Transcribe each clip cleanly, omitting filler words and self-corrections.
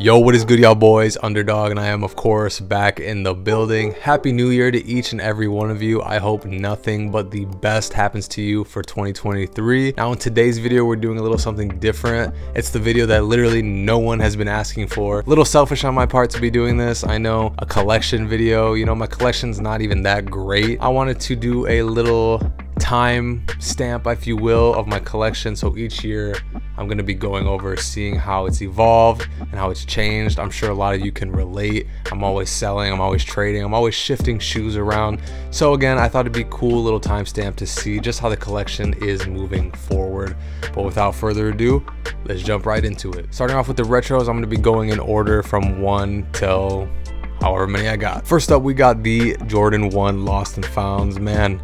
Yo, what is good, y'all boys? Underdog, and I am of course back in the building. Happy New Year to each and every one of you. I hope nothing but the best happens to you for 2023. Now in today's video, we're doing a little something different. It's the video that literally no one has been asking for. A little selfish on my part to be doing this. I know, a collection video, you know, my collection's not even that great. I wanted to do a little time stamp, if you will, of my collection. So each year I'm going to be going over seeing how it's evolved and how it's changed. I'm sure a lot of you can relate. I'm always selling, I'm always trading, I'm always shifting shoes around. So again, I thought it'd be cool little timestamp to see just how the collection is moving forward. But without further ado, let's jump right into it. Starting off with the retros, I'm going to be going in order from 1 till however many I got. First up, we got the Jordan 1 Lost and Founds. Man,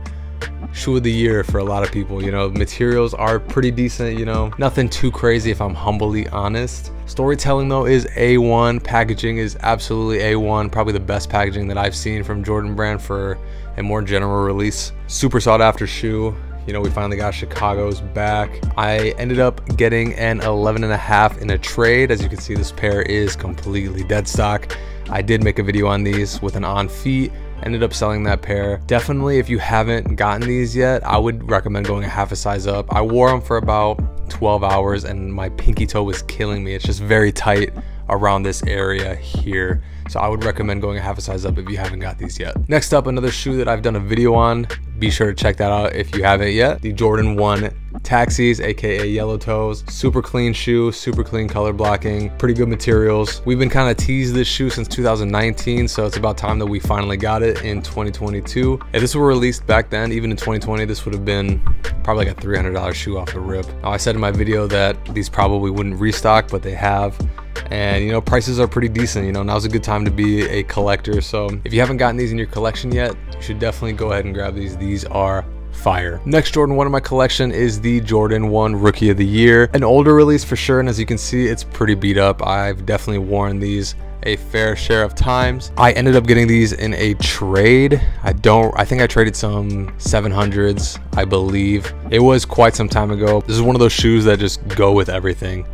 shoe of the year for a lot of people. You know, materials are pretty decent, you know, nothing too crazy if I'm humbly honest. Storytelling though is A1. Packaging is absolutely A1. Probably the best packaging that I've seen from Jordan brand for a more general release. Super sought after shoe. You know, we finally got Chicago's back. I ended up getting an 11.5 in a trade. As you can see, this pair is completely dead stock. I did make a video on these with an on feet. Ended up selling that pair. Definitely, if you haven't gotten these yet, I would recommend going a half a size up. I wore them for about 12 hours and my pinky toe was killing me. It's just very tight around this area here. So I would recommend going a half a size up if you haven't got these yet. Next up, another shoe that I've done a video on. Be sure to check that out if you haven't yet. The Jordan 1 Taxis, aka yellow toes. Super clean shoe, super clean color blocking, pretty good materials. We've been kind of teased this shoe since 2019, so it's about time that we finally got it in 2022. If this were released back then, even in 2020, this would have been probably like a $300 shoe off the rip. Now, I said in my video that these probably wouldn't restock, but they have. And you know, prices are pretty decent. You know, now's a good time to be a collector. So if you haven't gotten these in your collection yet, you should definitely go ahead and grab these. These are fire. Next Jordan 1 in my collection is the Jordan 1 Rookie of the Year. An older release for sure, and as you can see, it's pretty beat up. I've definitely worn these a fair share of times. I ended up getting these in a trade. I think I traded some 700s, I believe. It was quite some time ago. This is one of those shoes that just go with everything,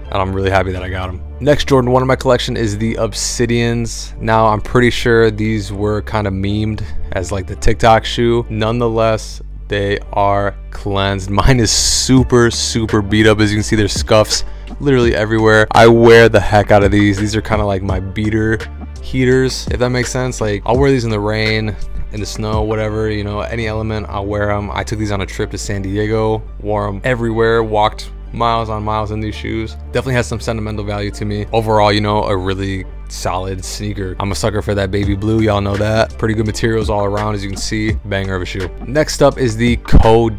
and I'm really happy that I got them. Next Jordan 1 in my collection is the Obsidians. Now, I'm pretty sure these were kind of memed as like the TikTok shoe. Nonetheless, they are cleansed. Mine is super beat up. As you can see, there's scuffs literally everywhere. I wear the heck out of these. These are kind of like my beater heaters, if that makes sense. Like, I'll wear these in the rain, in the snow, whatever, you know, any element, I'll wear them. I took these on a trip to San Diego, wore them everywhere, walked miles on miles in these shoes. Definitely has some sentimental value to me. Overall, you know, a really solid sneaker. I'm a sucker for that baby blue, y'all know that. Pretty good materials all around, as you can see. Banger of a shoe. Next up is the Co.JP,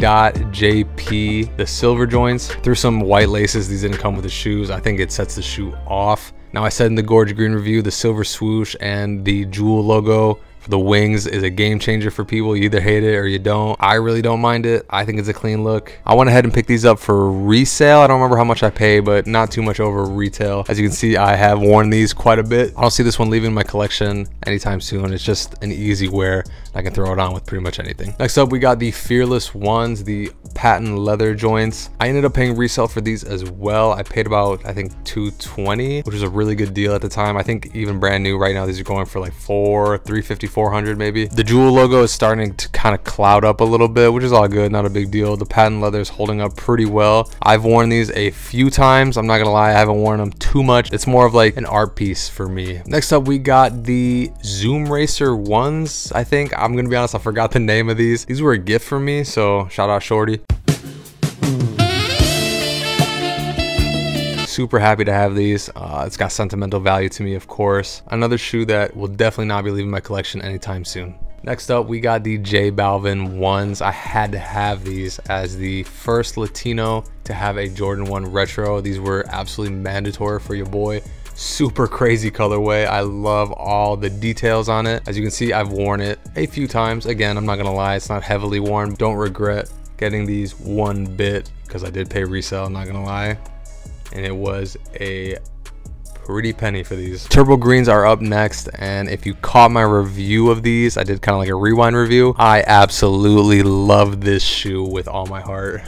the silver joints. Through some white laces, these didn't come with the shoes. I think it sets the shoe off. Now, I said in the Gorge Green review, the silver swoosh and the jewel logo the wings is a game changer for people. You either hate it or you don't. I really don't mind it. I think it's a clean look. I went ahead and picked these up for resale. I don't remember how much I paid, but not too much over retail. As you can see, I have worn these quite a bit. I don't see this one leaving my collection anytime soon. It's just an easy wear. I can throw it on with pretty much anything. Next up, we got the Fearless ones, the patent leather joints. I ended up paying resale for these as well. I paid about, I think, $220, which was a really good deal at the time. I think even brand new right now, these are going for like $350, $400 maybe. The jewel logo is starting to kind of cloud up a little bit, which is all good, not a big deal. The patent leather is holding up pretty well. I've worn these a few times. I'm not gonna lie, I haven't worn them too much. It's more of like an art piece for me. Next up, we got the Zoom Racer ones. I think, I'm gonna be honest, I forgot the name of these. These were a gift from me, so shout out Shorty. Super happy to have these. It's got sentimental value to me, of course. Another shoe that will definitely not be leaving my collection anytime soon. Next up, we got the J Balvin ones. I had to have these as the first Latino to have a Jordan 1 retro. These were absolutely mandatory for your boy. Super crazy colorway. I love all the details on it. As you can see, I've worn it a few times. Again, I'm not gonna lie, it's not heavily worn. Don't regret getting these one bit, because I did pay resale, I'm not gonna lie. And it was a pretty penny for these. Turbo greens are up next, and if you caught my review of these, I did kind of like a rewind review. I absolutely love this shoe with all my heart.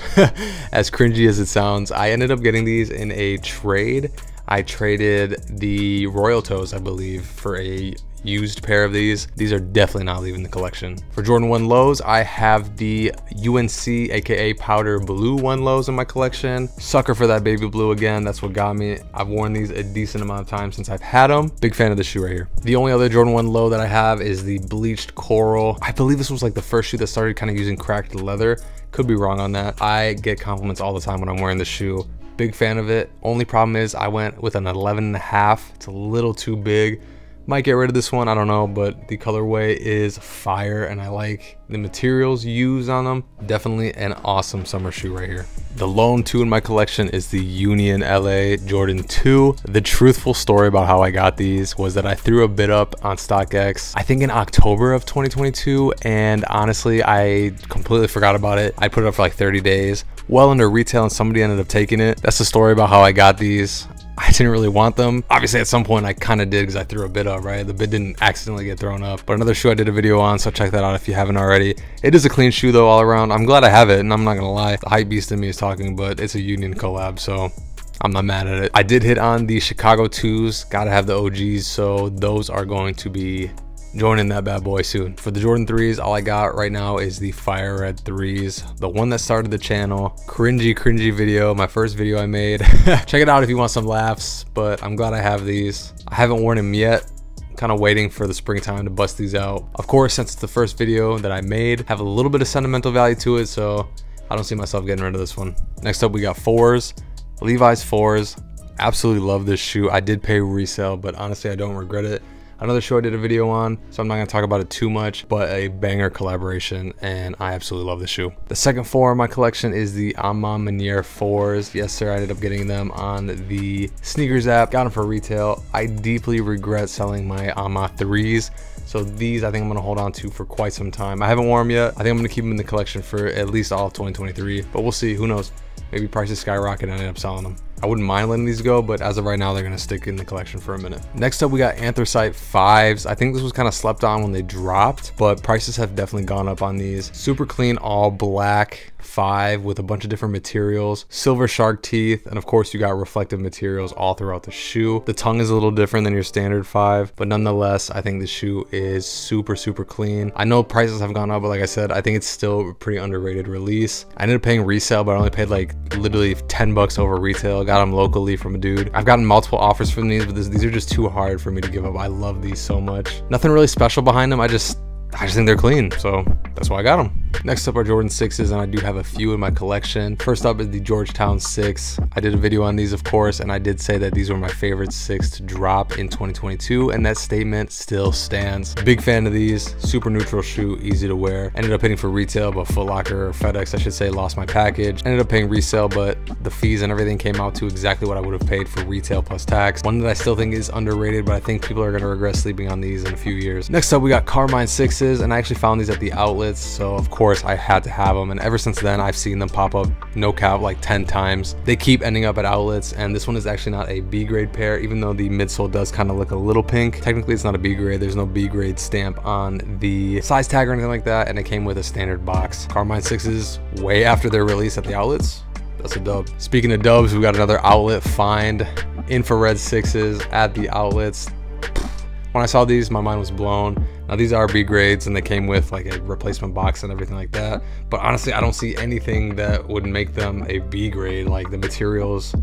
As cringy as it sounds, I ended up getting these in a trade. I traded the Royal Toes, I believe, for a used pair of these. These are definitely not leaving the collection. For Jordan 1 lows, I have the UNC aka powder blue 1 lows in my collection. Sucker for that baby blue again. That's what got me. I've worn these a decent amount of time since I've had them. Big fan of this shoe right here. The only other Jordan 1 low that I have is the bleached coral. I believe this was like the first shoe that started kind of using cracked leather. Could be wrong on that. I get compliments all the time when I'm wearing this shoe. Big fan of it. Only problem is I went with an 11.5. It's a little too big. Might get rid of this one, I don't know, but the colorway is fire and I like the materials used on them. Definitely an awesome summer shoe right here. The lone 2 in my collection is the Union LA Jordan 2. The truthful story about how I got these was that I threw a bid up on StockX, I think in October of 2022, and honestly, I completely forgot about it. I put it up for like 30 days, well under retail, and somebody ended up taking it. That's the story about how I got these. I didn't really want them. Obviously at some point I kind of did because I threw a bid up, right? The bid didn't accidentally get thrown up. But another shoe I did a video on, so check that out if you haven't already. It is a clean shoe though all around. I'm glad I have it, and I'm not gonna lie. The hype beast in me is talking, but it's a Union collab, so I'm not mad at it. I did hit on the Chicago 2s. Gotta have the OGs, so those are going to be joining that bad boy soon. For the Jordan 3s, all I got right now is the fire red 3s, the one that started the channel. Cringy video, my first video I made. Check it out if you want some laughs, but I'm glad I have these. I haven't worn them yet. Kind of waiting for the springtime to bust these out. Of course, since it's the first video that I made, have a little bit of sentimental value to it, so I don't see myself getting rid of this one. Next up, we got 4s, Levi's 4s. Absolutely love this shoe. I did pay resale, but honestly, I don't regret it. Another show I did a video on, so I'm not gonna talk about it too much, but a banger collaboration, and I absolutely love this shoe. The second 4 in my collection is the Ama Maniere 4s. Yes, sir, I ended up getting them on the sneakers app, got them for retail. I deeply regret selling my Ama 3s, so these I think I'm gonna hold on to for quite some time. I haven't worn them yet. I think I'm gonna keep them in the collection for at least all of 2023, but we'll see, who knows? Maybe prices skyrocket and I end up selling them. I wouldn't mind letting these go, but as of right now, they're gonna stick in the collection for a minute. Next up, we got Anthracite 5s. I think this was kind of slept on when they dropped, but prices have definitely gone up on these. Super clean, all black 5 with a bunch of different materials, silver shark teeth, and of course you got reflective materials all throughout the shoe. The tongue is a little different than your standard 5, but nonetheless, I think the shoe is super clean. I know prices have gone up, but like I said, I think it's still a pretty underrated release. I ended up paying resale, but I only paid like literally 10 bucks over retail. Got them locally from a dude. I've gotten multiple offers from these, but these are just too hard for me to give up. I love these so much. Nothing really special behind them. I just think they're clean, so that's why I got them. Next up are Jordan 6s, and I do have a few in my collection. First up is the Georgetown 6. I did a video on these, of course, and I did say that these were my favorite 6 to drop in 2022, and that statement still stands. Big fan of these. Super neutral shoe, easy to wear. Ended up paying for retail, but Foot Locker, or FedEx, I should say, lost my package. Ended up paying resale, but the fees and everything came out to exactly what I would have paid for retail plus tax. One that I still think is underrated, but I think people are gonna regret sleeping on these in a few years. Next up, we got Carmine 6s, and I actually found these at the outlets, so of course I had to have them, and ever since then I've seen them pop up, no cap, like 10 times. They keep ending up at outlets, and this one is actually not a B grade pair, even though the midsole does kind of look a little pink. Technically it's not a B grade, there's no B grade stamp on the size tag or anything like that, and it came with a standard box. Carmine 6s way after their release at the outlets. That's a dub. Speaking of dubs, we got another outlet find. Infrared 6s at the outlets. When I saw these, my mind was blown. Now these are B grades and they came with like a replacement box and everything like that, but honestly I don't see anything that would make them a B grade. Like the materials,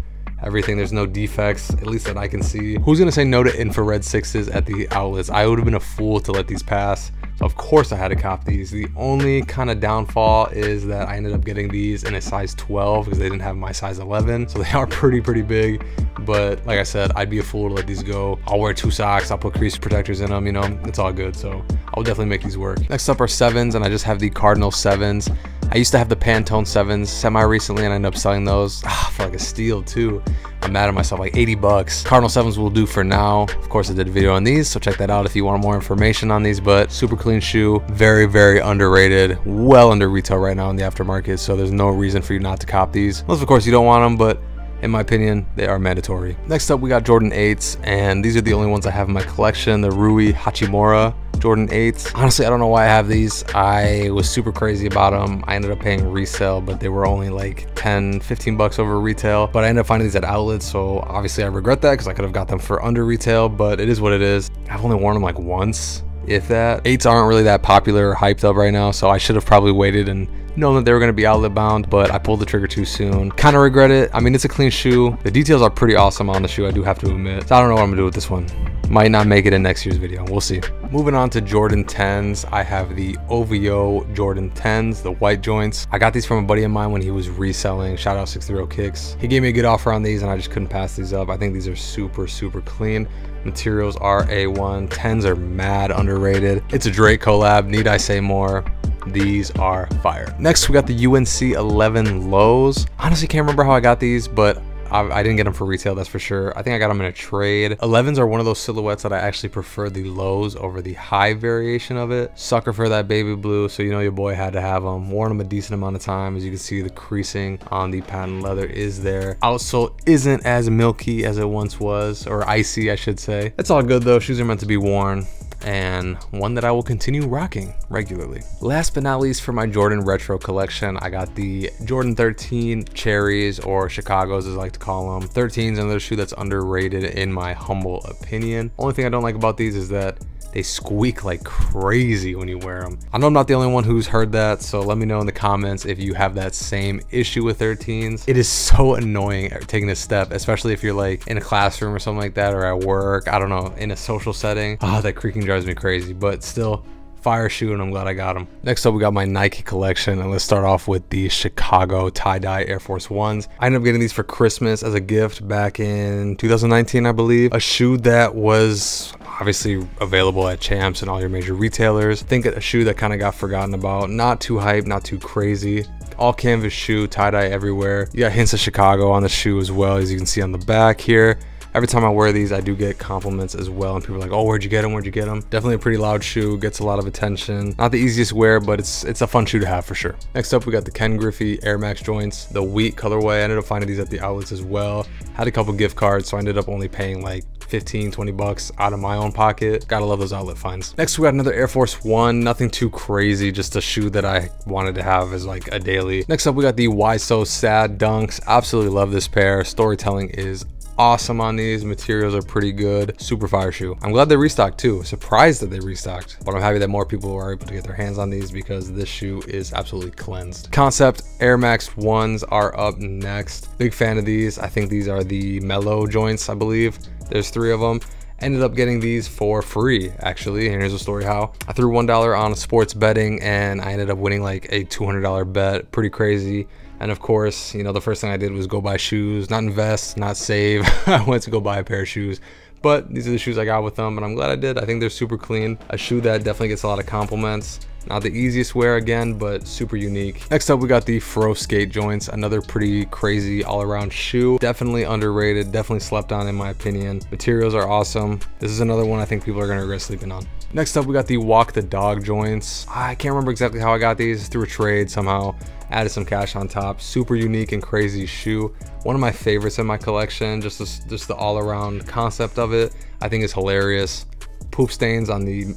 everything, there's no defects, at least that I can see. Who's gonna say no to infrared 6s at the outlets? I would have been a fool to let these pass. So of course I had to cop these. The only kind of downfall is that I ended up getting these in a size 12 because they didn't have my size 11. So they are pretty big. But like I said, I'd be a fool to let these go. I'll wear 2 socks, I'll put crease protectors in them, you know, it's all good. So I'll definitely make these work. Next up are 7s, and I just have the Cardinal 7s. I used to have the Pantone 7s semi-recently, and I ended up selling those for like a steal too. I'm mad at myself, like 80 bucks. Cardinal 7s will do for now. Of course, I did a video on these, so check that out if you want more information on these, but super clean shoe, very underrated, well under retail right now in the aftermarket, so there's no reason for you not to cop these. Unless, of course, you don't want them, but In my opinion, they are mandatory. Next up, we got Jordan 8s, and these are the only ones I have in my collection, the Rui Hachimura Jordan 8s. Honestly, I don't know why I have these. I was super crazy about them. I ended up paying resale, but they were only like 10, 15 bucks over retail. But I ended up finding these at outlets, so obviously I regret that because I could have got them for under retail, but it is what it is. I've only worn them like once, if that. 8s aren't really that popular or hyped up right now, so I should have probably waited and known that they were going to be outlet bound, but I pulled the trigger too soon. Kind of regret it. I mean, it's a clean shoe. The details are pretty awesome on the shoe, I do have to admit. So I don't know what I'm gonna do with this one. Might not make it in next year's video. We'll see. Moving on to Jordan 10s, I have the OVO Jordan 10s, the white joints. I got these from a buddy of mine when he was reselling. Shout out 630 Kicks. He gave me a good offer on these and I just couldn't pass these up. I think these are super, super clean. Materials are A1. 10s are mad underrated. It's a Drake collab, need I say more? These are fire. Next, we got the UNC 11 lows. Honestly, can't remember how I got these, but I didn't get them for retail, that's for sure. I think I got them in a trade. 11s are one of those silhouettes that I actually prefer the lows over the high variation of it. Sucker for that baby blue, so you know your boy had to have them. Worn them a decent amount of time. As you can see, the creasing on the patent leather is there. Outsole isn't as milky as it once was, or icy, I should say. It's all good though. Shoes are meant to be worn, and one that I will continue rocking regularly. Last but not least, for my Jordan retro collection, I got the Jordan 13 Cherries, or Chicago's as I like to call them. 13's another shoe that's underrated in my humble opinion. Only thing I don't like about these is that they squeak like crazy when you wear them. I know I'm not the only one who's heard that, so let me know in the comments if you have that same issue with 13s. It is so annoying taking a step, especially if you're like in a classroom or something like that, or at work, I don't know, in a social setting. Ah, that creaking drives me crazy, but still, fire shoe, and I'm glad I got them. Next up, we got my Nike collection, and let's start off with the Chicago tie-dye Air Force Ones. I ended up getting these for Christmas as a gift back in 2019, I believe. A shoe that was obviously available at Champs and all your major retailers. I think a shoe that kind of got forgotten about. Not too hype, not too crazy. All canvas shoe, tie-dye everywhere. You got hints of Chicago on the shoe as well, as you can see on the back here. Every time I wear these, I do get compliments as well, and people are like, oh, where'd you get them? Where'd you get them? Definitely a pretty loud shoe, gets a lot of attention. Not the easiest wear, but it's a fun shoe to have for sure. Next up, we got the Ken Griffey Air Max joints, the wheat colorway. I ended up finding these at the outlets as well. Had a couple gift cards, so I ended up only paying like 15, 20 bucks out of my own pocket. Gotta love those outlet finds. Next, we got another Air Force One, nothing too crazy, just a shoe that I wanted to have as like a daily. Next up, we got the Why So Sad Dunks. Absolutely love this pair. Storytelling is awesome on these. Materials are pretty good. Super fire shoe. I'm glad they restocked too. Surprised that they restocked, but I'm happy that more people are able to get their hands on these because this shoe is absolutely cleansed. Concept Air Max Ones are up next. Big fan of these. I think these are the Mellow Joints, I believe. There's 3 of them. Ended up getting these for free, actually, and here's a story how. I threw $1 on sports betting and I ended up winning like a $200 bet. Pretty crazy. And of course, you know, the first thing I did was go buy shoes, not invest, not save. I went to go buy a pair of shoes, but these are the shoes I got with them, and I'm glad I did. I think they're super clean. A shoe that definitely gets a lot of compliments. Not the easiest wear again, but super unique. Next up, we got the Fro Skate joints, another pretty crazy all-around shoe. Definitely underrated, definitely slept on in my opinion. Materials are awesome. This is another one I think people are gonna regret sleeping on. Next up, we got the Walk the Dog joints. I can't remember exactly how I got these, through a trade somehow. Added some cash on top. Super unique and crazy shoe. One of my favorites in my collection. Just the all-around concept of it, I think is hilarious. Poop stains on the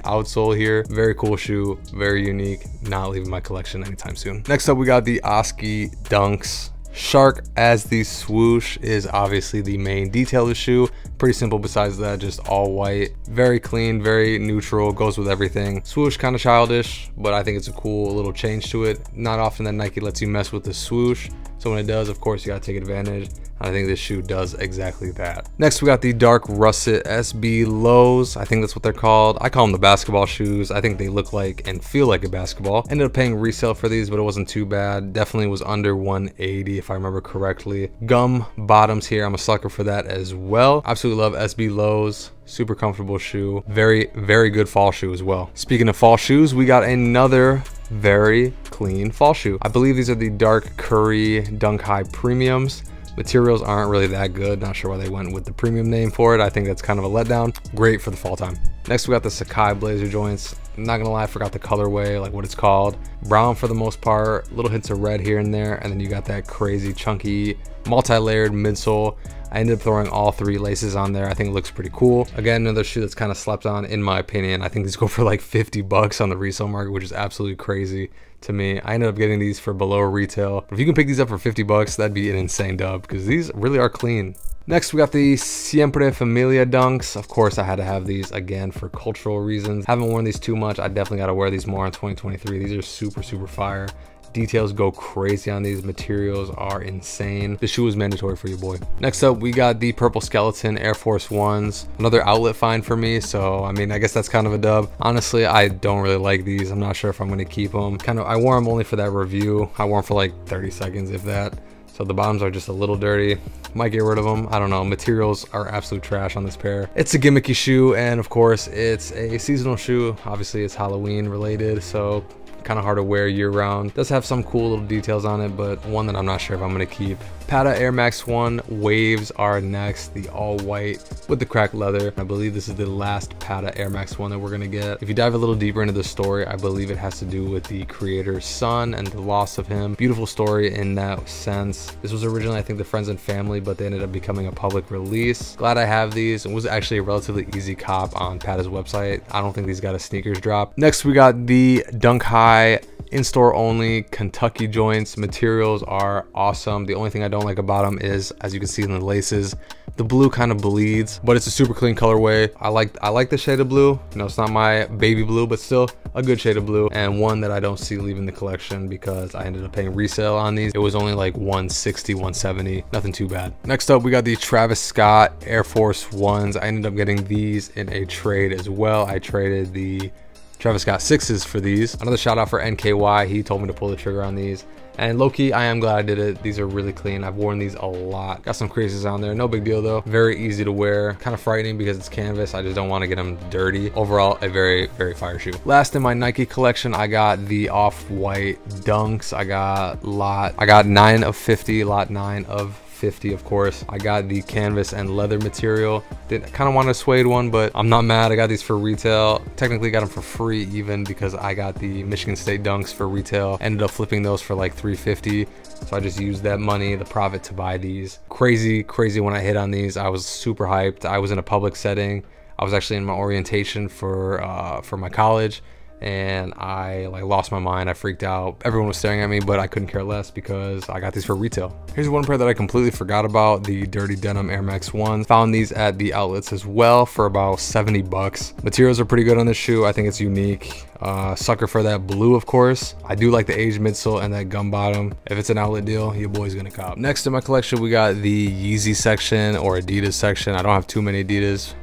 outsole here. Very cool shoe, very unique. Not leaving my collection anytime soon. Next up, we got the Oski Dunks. Shark as the swoosh is obviously the main detail of the shoe. Pretty simple besides that, just all white. Very clean, very neutral, goes with everything. Swoosh kind of childish, but I think it's a cool little change to it. Not often that Nike lets you mess with the swoosh, so when it does, of course, you gotta take advantage. I think this shoe does exactly that. Next, we got the dark russet SB lows. I think that's what they're called. I call them the basketball shoes. I think they look like and feel like a basketball. Ended up paying resale for these, but it wasn't too bad. Definitely was under 180 if I remember correctly. Gum bottoms here. I'm a sucker for that as well. Absolutely love SB lows. Super comfortable shoe. Very, very good fall shoe as well. Speaking of fall shoes, we got another very clean fall shoe. I believe these are the dark curry Dunk High premiums. Materials aren't really that good. Not sure why they went with the premium name for it. I think that's kind of a letdown. Great for the fall time. Next, we got the Sakai Blazer joints. I'm not gonna lie, I forgot the colorway, like what it's called. Brown for the most part, little hints of red here and there, and then you got that crazy chunky multi-layered midsole. I ended up throwing all 3 laces on there. I think it looks pretty cool. Again, another shoe that's kind of slept on in my opinion. I think these go for like 50 bucks on the resale market, which is absolutely crazy to me. I ended up getting these for below retail. But if you can pick these up for 50 bucks, that'd be an insane dub because these really are clean. Next, we got the Siempre Familia dunks. Of course, I had to have these again for cultural reasons. Haven't worn these too much. I definitely got to wear these more in 2023. These are super, super fire. Details go crazy on these. Materials are insane. The shoe is mandatory for your boy. Next up, we got the purple skeleton Air Force Ones. Another outlet find for me. So, I mean, I guess that's kind of a dub. Honestly, I don't really like these. I'm not sure if I'm going to keep them. I wore them only for that review. I wore them for like 30 seconds, if that. So the bottoms are just a little dirty. Might get rid of them. I don't know. Materials are absolute trash on this pair. It's a gimmicky shoe, and of course, it's a seasonal shoe. Obviously, it's Halloween related, so kind of hard to wear year round. Does have some cool little details on it, but one that I'm not sure if I'm going to keep. Pata Air Max 1 waves are next, the all white with the cracked leather. I believe this is the last Pata Air Max 1 that we're going to get. If you dive a little deeper into the story, I believe it has to do with the creator's son and the loss of him. Beautiful story in that sense. This was originally, I think, the friends and family, but they ended up becoming a public release. Glad I have these. It was actually a relatively easy cop on Pata's website. I don't think these got a sneakers drop. Next, we got the Dunk High in-store only Kentucky joints. Materials are awesome. The only thing I don't like about them is, as you can see in the laces, the blue kind of bleeds, but it's a super clean colorway. I like the shade of blue. You know, it's not my baby blue, but still a good shade of blue, and one that I don't see leaving the collection because I ended up paying resale on these. It was only like 160, 170, nothing too bad. Next up, we got the Travis Scott Air Force Ones. I ended up getting these in a trade as well. I traded the Travis Scott 6s for these. Another shout out for NKY. He told me to pull the trigger on these. And low-key, I am glad I did it. These are really clean. I've worn these a lot. Got some creases on there. No big deal though. Very easy to wear. Kind of frightening because it's canvas. I just don't want to get them dirty. Overall, a very, very fire shoe. Last in my Nike collection, I got the off-white dunks. I got 9 of 50, lot 9 of 50, of course. I got the canvas and leather material. I kind of want a suede one, but I'm not mad. I got these for retail. Technically got them for free even because I got the Michigan State dunks for retail. Ended up flipping those for like $350. So I just used that money, the profit, to buy these. Crazy when I hit on these. I was super hyped. I was in a public setting. I was actually in my orientation for my college, and I like lost my mind. I freaked out. Everyone was staring at me, but I couldn't care less because I got these for retail. Here's one pair that I completely forgot about, the dirty Denim Air Max 1s. Found these at the outlets as well for about 70 bucks. Materials are pretty good on this shoe. I think it's unique. Sucker for that blue, of course. I do like the aged midsole and that gum bottom. If it's an outlet deal, your boy's gonna cop. Next in my collection, we got the Yeezy section or Adidas section. I don't have too many Adidas.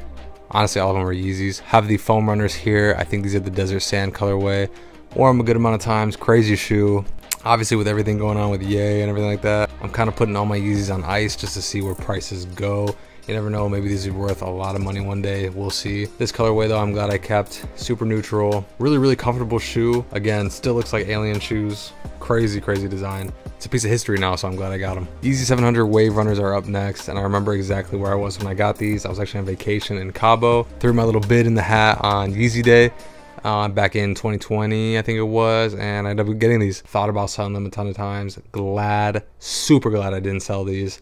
Honestly, all of them are Yeezys. Have the foam runners here. I think these are the desert sand colorway. Wore them a good amount of times. Crazy shoe. Obviously, with everything going on with Ye and everything like that, I'm kind of putting all my Yeezys on ice just to see where prices go. You never know, maybe these are worth a lot of money one day. We'll see. This colorway though, I'm glad I kept. Super neutral. Really comfortable shoe. Again, still looks like alien shoes. Crazy design. It's a piece of history now, so I'm glad I got them. Yeezy 700 Wave Runners are up next, and I remember exactly where I was when I got these. I was actually on vacation in Cabo. Threw my little bid in the hat on Yeezy Day. Back in 2020, I think it was, and I ended up getting these. Thought about selling them a ton of times. Super glad I didn't sell these.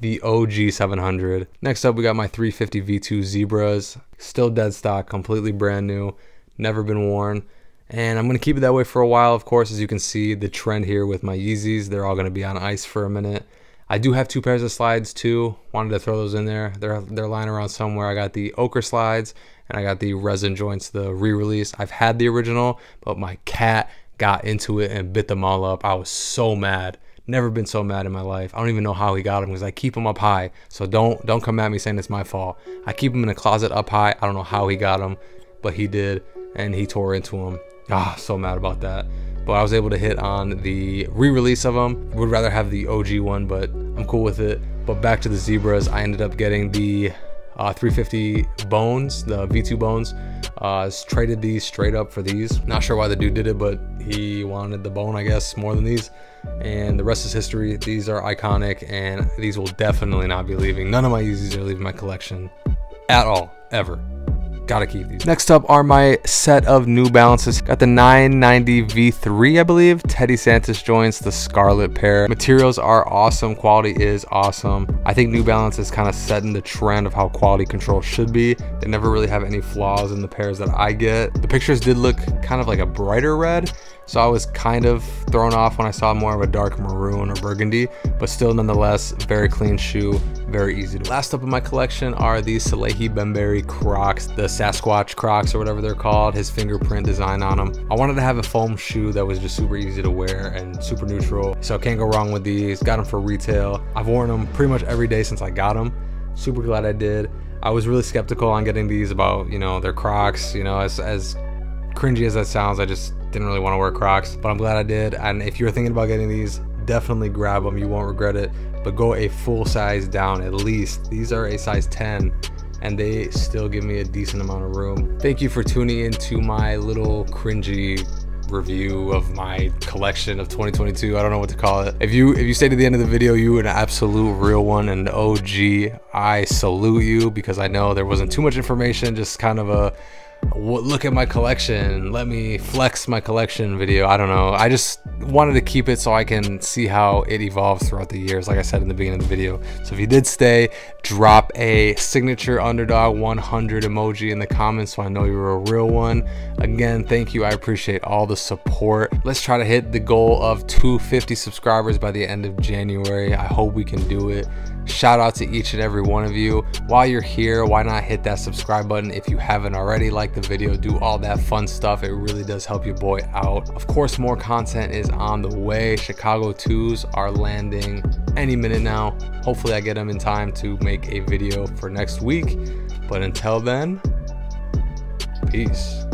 The OG 700. Next up, we got my 350 V2 Zebras. Still dead stock, completely brand new, never been worn. And I'm going to keep it that way for a while. Of course, as you can see, the trend here with my Yeezys, they're all going to be on ice for a minute. I do have 2 pairs of slides too. Wanted to throw those in there. They're lying around somewhere. I got the ochre slides and I got the resin joints, the re-release. I've had the original, but my cat got into it and bit them all up. I was so mad. Never been so mad in my life. I don't even know how he got them because I keep them up high. So don't come at me saying it's my fault. I keep them in a closet up high. I don't know how he got them, but he did, and he tore into them. So mad about that. But I was able to hit on the re-release of them. Would rather have the OG one, but I'm cool with it. But back to the Zebras, I ended up getting the 350 bones, the V2 bones. Traded these straight up for these. Not sure why the dude did it, but he wanted the bone, I guess, more than these. And the rest is history. These are iconic, and these will definitely not be leaving. None of my Yeezys are leaving my collection at all, ever. Gotta keep these. Next up are my set of New Balances. Got the 990 V3, I believe. Teddy Santis joints, the scarlet pair. Materials are awesome. Quality is awesome. I think New Balance is kind of setting the trend of how quality control should be. They never really have any flaws in the pairs that I get. The pictures did look kind of like a brighter red, so I was kind of thrown off when I saw more of a dark maroon or burgundy, but still nonetheless, very clean shoe, very easy to wear. Last up in my collection are these Salehi Bembury Crocs, the Sasquatch Crocs or whatever they're called, his fingerprint design on them. I wanted to have a foam shoe that was just super easy to wear and super neutral, so can't go wrong with these. Got them for retail. I've worn them pretty much every day since I got them. Super glad I did. I was really skeptical on getting these about, you know, they're Crocs, you know, as cringy as that sounds, I just didn't really want to wear Crocs, but I'm glad I did. And if you're thinking about getting these, definitely grab them. You won't regret it, but go a full size down at least. These are a size 10 and they still give me a decent amount of room. Thank you for tuning into my little cringy review of my collection of 2022. I don't know what to call it. If you stay to the end of the video, you an absolute real one and OG. I salute you, because I know there wasn't too much information, just kind of a look at my collection, let me flex my collection video. I don't know, I just wanted to keep it so I can see how it evolves throughout the years, like I said in the beginning of the video. So if you did stay, drop a signature Underdog 100 emoji in the comments so I know you're a real one. Again, thank you, I appreciate all the support. Let's try to hit the goal of 250 subscribers by the end of January. I hope we can do it. Shout out to each and every one of you. While you're here, why not hit that subscribe button if you haven't already? Like the video, do all that fun stuff. It really does help your boy out. Of course, more content is on the way. Chicago 2s are landing any minute now. Hopefully I get them in time to make a video for next week. But until then, peace.